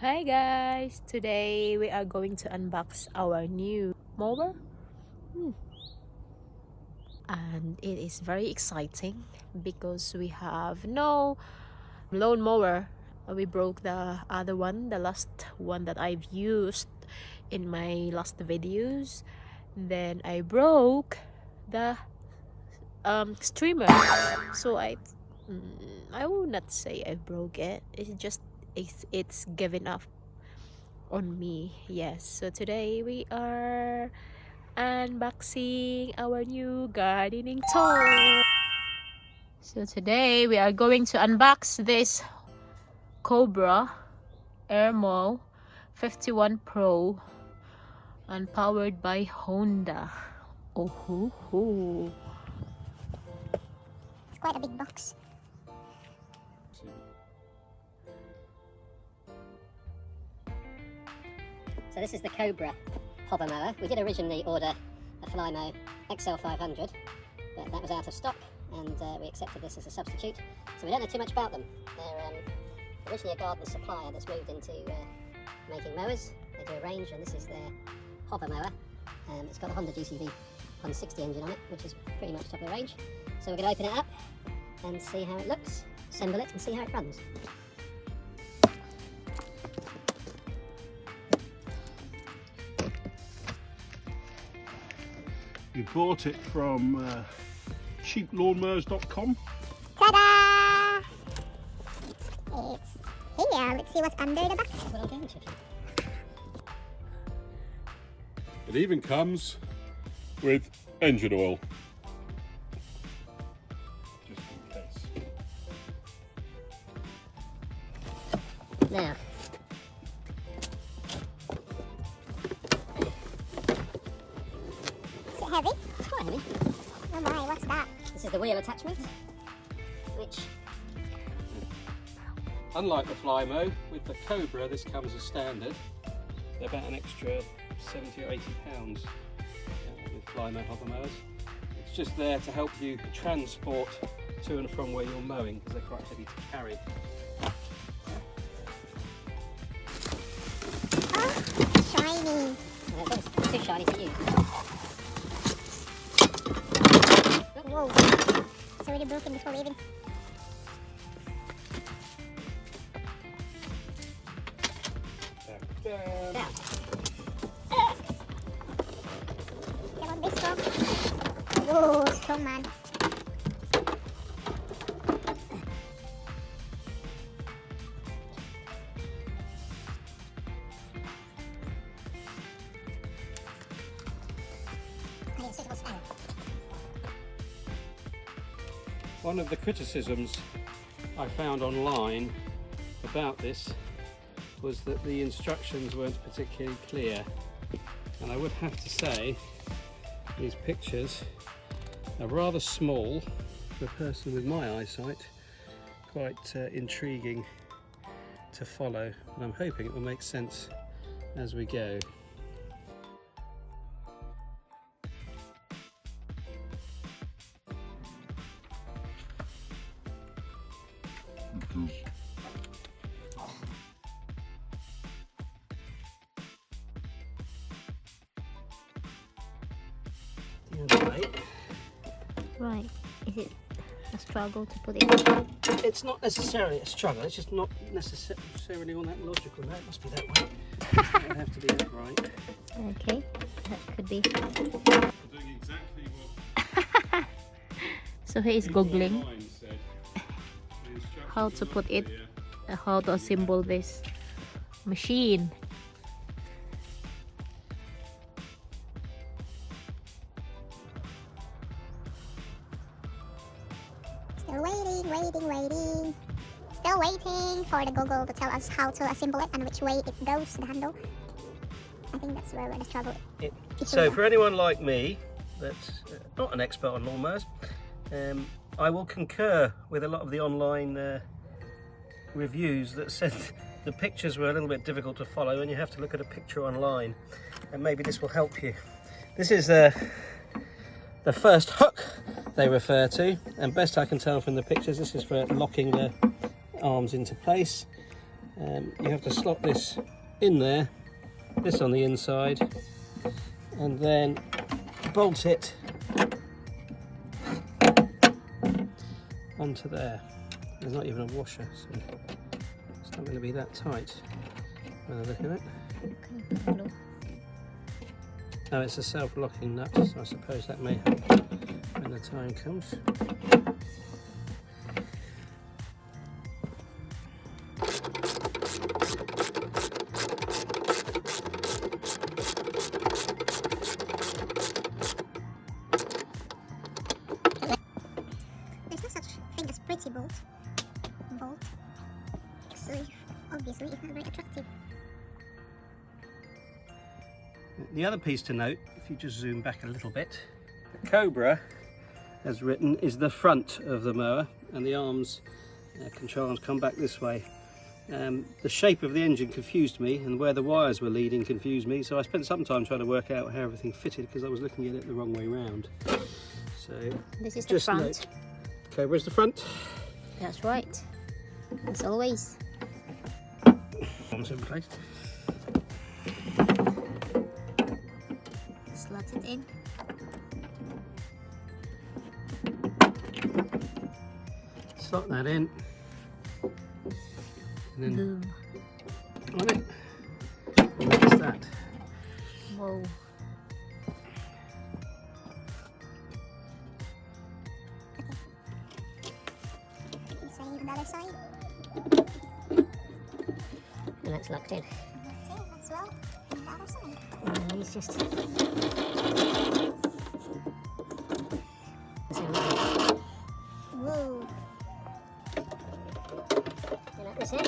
Hi guys! Today we are going to unbox our new mower. And it is very exciting because we have no lawn mower. We broke the other one, the last one that I've used in my last videos. Then I broke the streamer. So I will not say I broke it. It's given up on me. Yes, so today we are unboxing our new gardening tool. So today we are going to unbox this Cobra Airmow 51Pro and powered by Honda. Oh ho ho. It's quite a big box. So this is the Cobra hover mower. We did originally order a Flymo XL500, but that was out of stock, and we accepted this as a substitute. So we don't know too much about them. They're originally a garden supplier that's moved into making mowers. They do a range, and this is their hover mower. It's got the Honda GCV 160 engine on it, which is pretty much top of the range. So we're going to open it up and see how it looks, assemble it and see how it runs. You bought it from cheaplawnmowers.com. Ta-da! It's here. Let's see what's under the box. What I'll get to. It even comes with engine oil. Just in case. Now, Is it heavy? it's quite heavy. Oh my, what's that? This is the wheel attachment, which, unlike the Flymo, with the Cobra this comes as standard. They're about an extra 70 or 80 pounds with Flymo hover mowers. It's just there to help you transport to and from where you're mowing because they're quite heavy to carry. Oh, shiny. it's too shiny to use. Whoa. It's already broken before we even... Now, Come on, be strong. Whoa, strong man. I need a suitable stand. One of the criticisms I found online about this was that the instructions weren't particularly clear, and I would have to say these pictures are rather small for a person with my eyesight, quite intriguing to follow, and I'm hoping it will make sense as we go. Right. Is it a struggle to put it? It's not necessarily a struggle, it's just not necessarily on that logical. No, it must be that way. It would have to be that right. Okay, that could be. Doing exactly what So he is googling online said. The instructions how to are put it, clear. how to assemble this machine. Still waiting. Still waiting for the Google to tell us how to assemble it and which way it goes, the handle. I think that's where the trouble is. So for anyone like me that's not an expert on lawnmowers, I will concur with a lot of the online reviews that said the pictures were a little bit difficult to follow and you have to look at a picture online, and maybe this will help you. This is the first hook they refer to, and best I can tell from the pictures this is for locking the arms into place, You have to slot this in there, this on the inside, and then bolt it onto there. There's not even a washer, so it's not going to be that tight when I look at it. Oh, it's a self-locking nut, so I suppose that may help when the time comes. There's no such thing as pretty bolt. So obviously it's not very attractive. The other piece to note, if you just zoom back a little bit, the Cobra, as written, is the front of the mower, and the arms, control arms, come back this way. The shape of the engine confused me, and where the wires were leading confused me, so I spent some time trying to work out how everything fitted because I was looking at it the wrong way round. So This is the just front. note, Cobra's the front. That's right. As always. Arms in place. Slot it in. Slot that in, and then Boom. on it. And that's that. Whoa. Same on the other side. And that's locked in. Same as well on the other side. And it's just... Whoa. You like this here?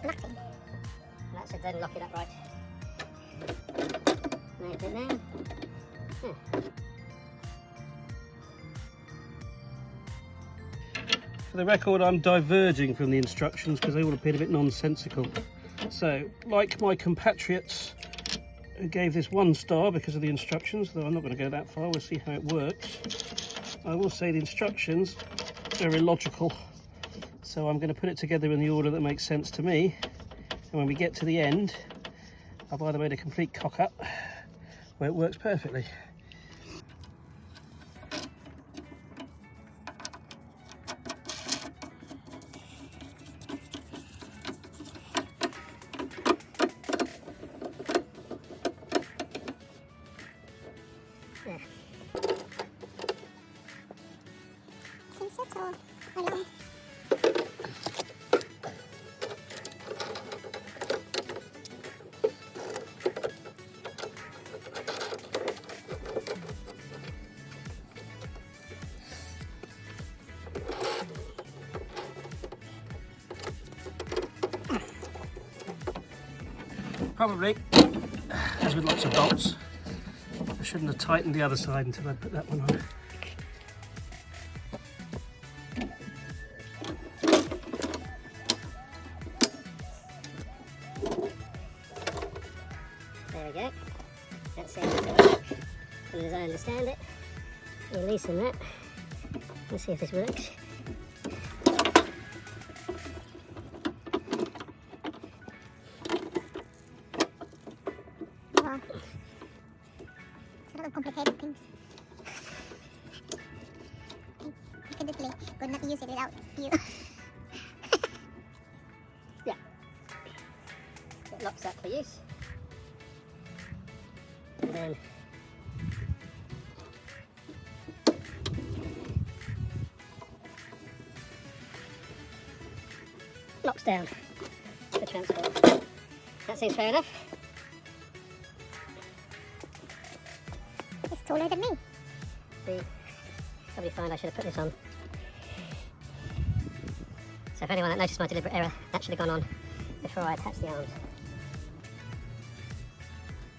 Locked in. That's it, then lock it up right. There's it now. Yeah. For the record, I'm diverging from the instructions because they all appeared a bit nonsensical. So, like my compatriots who gave this 1 star because of the instructions, though I'm not going to go that far, we'll see how it works. I will say the instructions are illogical, so I'm going to put it together in the order that makes sense to me, and when we get to the end, I've either made a complete cock-up where it works perfectly. Seems settled. Along. Probably, as with lots of bolts, I shouldn't have tightened the other side until I put that one on. There we go. That seems to work. And as I understand it, you loosen that. Let's see if this works. Wow. It's a lot of complicated things. I definitely could not use it without you. Yeah. It locks up for use. And then locks down for transport. That seems fair enough. It's taller than me. Probably find I should have put this on. So for anyone that noticed my deliberate error, that should have gone on before I attached the arms.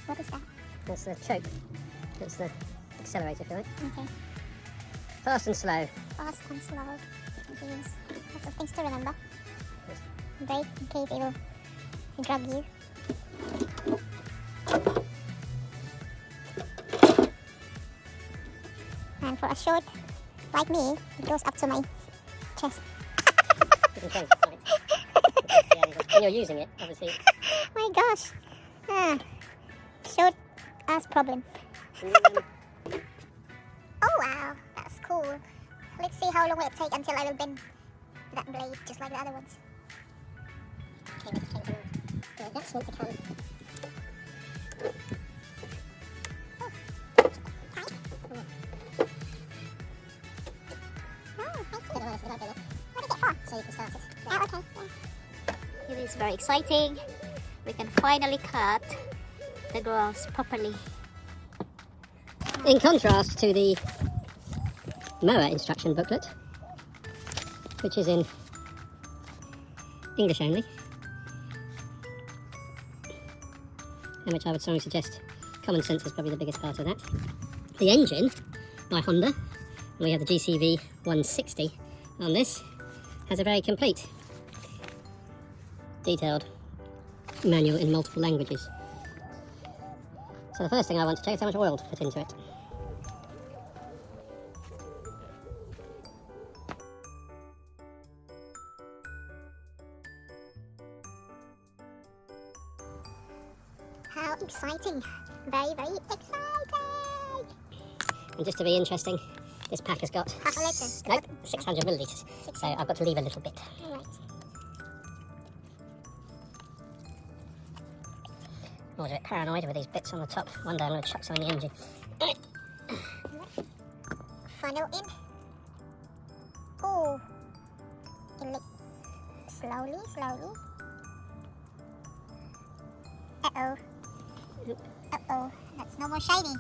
What is that? That's the choke. That's the accelerator, if you like. Okay. Fast and slow. Fast and slow. Jeez. Lots of things to remember. Just brake in case it will drag you. And for a short like me, it goes up to my chest. When you're using it, obviously. My gosh. Short ass problem. Oh wow, that's cool. Let's see how long will it take until I will bend that blade just like the other ones. Right, that's meant to come. So you can start it. Oh, okay. Yeah. It is very exciting. We can finally cut the grass properly. In contrast to the mower instruction booklet, which is in English only, and which I would strongly suggest common sense is probably the biggest part of that. The engine by Honda, and we have the GCV 160 on this, has a very complete, detailed manual in multiple languages. So the first thing I want to check is how much oil to put into it. How exciting. Very, very exciting. And just to be interesting, this pack has got Half a litre. nope, 600 millilitres, so I've got to leave a little bit. Alright. I was a bit paranoid with these bits on the top. One day I'm going to chuck some in the engine. Funnel in. Oh. Slowly, slowly. Uh-oh. Uh-oh. That's no more shiny.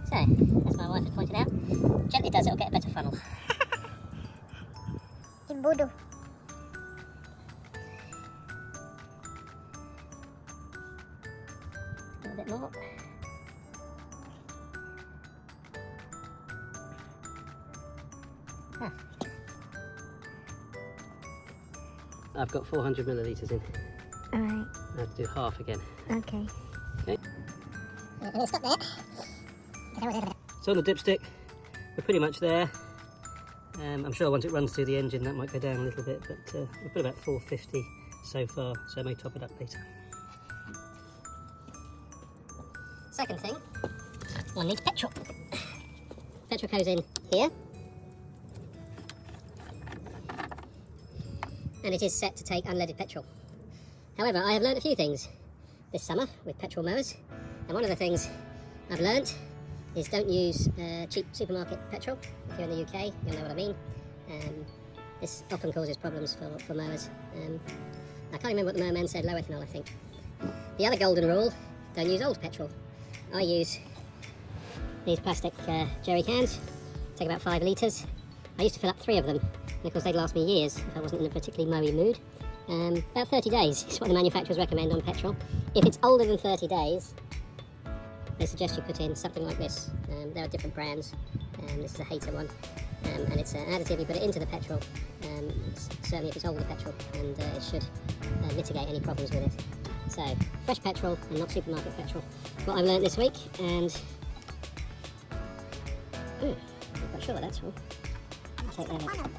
So, as my wife has pointed out, gently does, it'll get a better funnel. Imbudo. A little bit more. Ah. I've got 400 millilitres in. Alright, I have to do half again. okay. Okay. I'm going to stop there. So on the dipstick, we're pretty much there. I'm sure once it runs through the engine that might go down a little bit, but we've put about 450 so far, so I may top it up later. Second thing, one needs petrol. Petrol goes in here. And it is set to take unleaded petrol. However, I have learnt a few things this summer with petrol mowers. And one of the things I've learnt is don't use cheap supermarket petrol. If you're in the UK, you'll know what I mean. This often causes problems for mowers. I can't remember what the mowerman said, low ethanol I think. The other golden rule, don't use old petrol. I use these plastic jerry cans, take about 5 litres. I used to fill up 3 of them, and of course they'd last me years if I wasn't in a particularly mowy mood. About 30 days is what the manufacturers recommend on petrol. If it's older than 30 days, they suggest you put in something like this. There are different brands. This is a Hater one, and it's an additive. You put it into the petrol, certainly if it's older petrol, and it should mitigate any problems with it. So, fresh petrol and not supermarket petrol. What I've learnt this week, and I'm not quite sure what that's for. I'll take that out.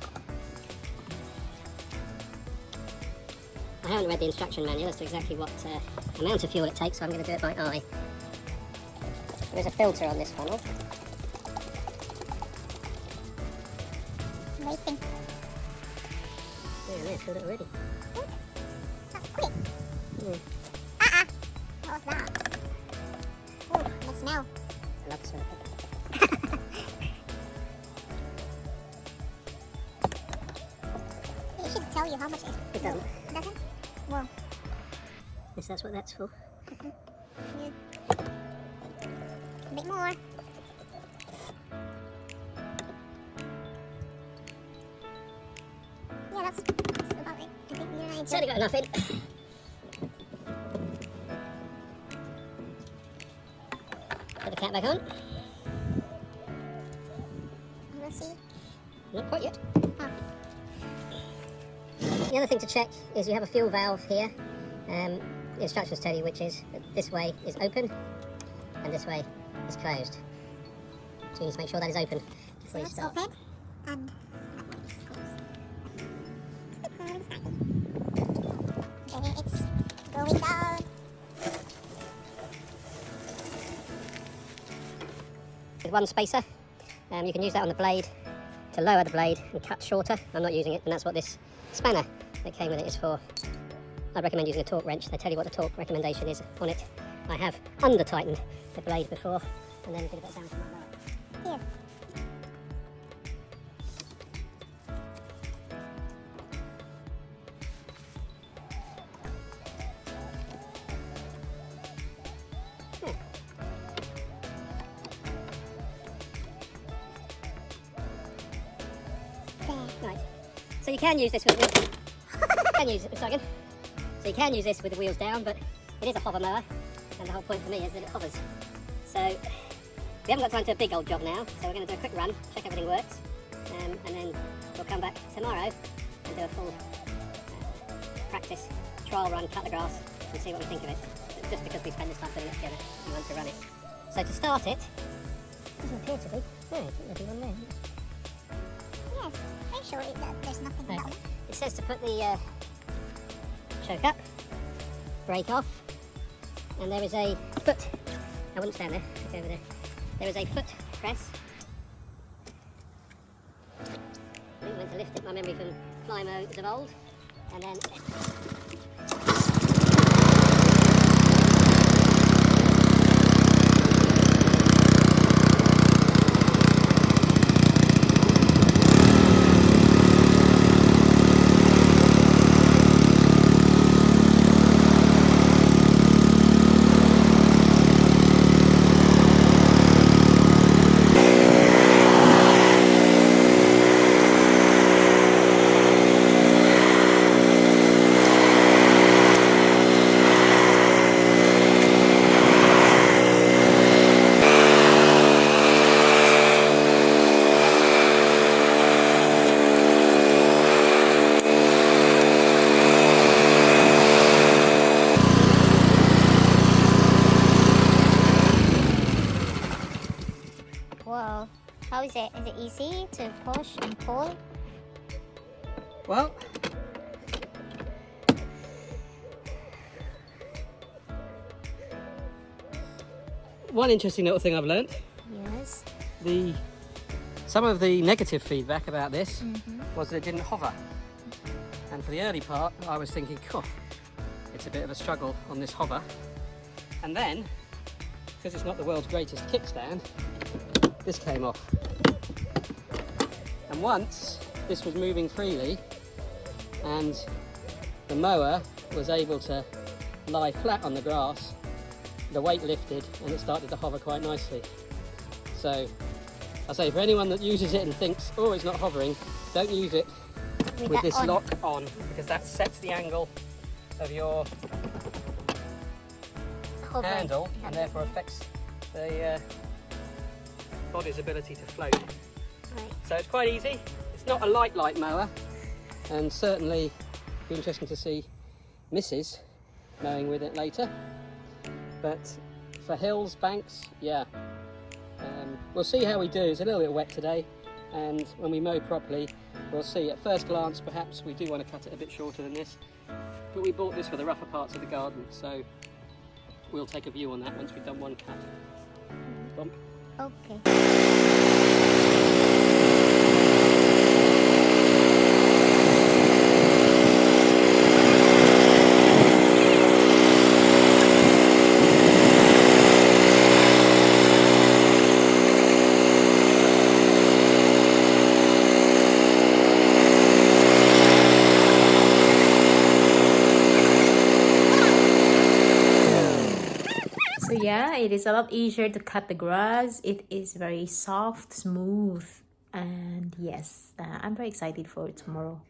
I haven't read the instruction manual as to exactly what amount of fuel it takes, so I'm going to do it by eye. There's a filter on this funnel. Wasting. Yeah, no, filled it already. That's quick. Mm. What was that? Oh, the smell. I love the smell of it. It should tell you how much It doesn't. It doesn't? Well, Yes, that's what that's for. yeah. A bit more. Yeah, that's about it. I think you're right. Certainly got enough in. Put the cap back on. We'll see. Not quite yet. Oh. The other thing to check is you have a fuel valve here. The instructions tell you which is that this way is open and this way is closed. So you need to make sure that is open before you start. Open and okay, it's going down. With one spacer, you can use that on the blade to lower the blade and cut shorter. I'm not using it, and that's what this spanner that came with it is for. I'd recommend using a torque wrench. They tell you what the torque recommendation is on it. I have under tightened the blade before and then did a bit down from my lower. Here. Right. So you can use this with the So you can use this with the wheels down, but it is a hover mower, and the whole point for me is that it hovers. So we haven't got time to do a big old job now, so we're going to do a quick run, check everything works, and then we'll come back tomorrow and do a full practice trial run, cut the grass, and see what we think of it. Just because we spend this time putting it together, we want to run it. So to start it, doesn't appear to be. No, it doesn't appear on there. Yes, make sure there's nothing No. wrong. It says to put the choke up, brake off, and there is a foot. I wouldn't stand there, look over there. There is a foot press. I think I meant to lift it, my memory from fly modes of old, and then Whoa, how is it? Is it easy to push and pull? Well, one interesting little thing I've learnt, Yes. some of the negative feedback about this was that it didn't hover. And for the early part, I was thinking, oh, it's a bit of a struggle on this hover. And then, because it's not the world's greatest kickstand, this came off. And once this was moving freely and the mower was able to lie flat on the grass, the weight lifted and it started to hover quite nicely. So I say, for anyone that uses it and thinks, oh, it's not hovering, don't use it with this lock on, because that sets the angle of your handle and therefore affects the body's ability to float. Right. So it's quite easy. It's not a light mower, and certainly be interesting to see Mrs. mowing with it later. But for hills, banks, yeah. We'll see how we do. It's a little bit wet today, and when we mow properly, we'll see. At first glance, perhaps we do want to cut it a bit shorter than this, but we bought this for the rougher parts of the garden, so we'll take a view on that once we've done one cut. Bump. Okay. So yeah, it is a lot easier to cut the grass. It is very soft, smooth, and yes, I'm very excited for tomorrow.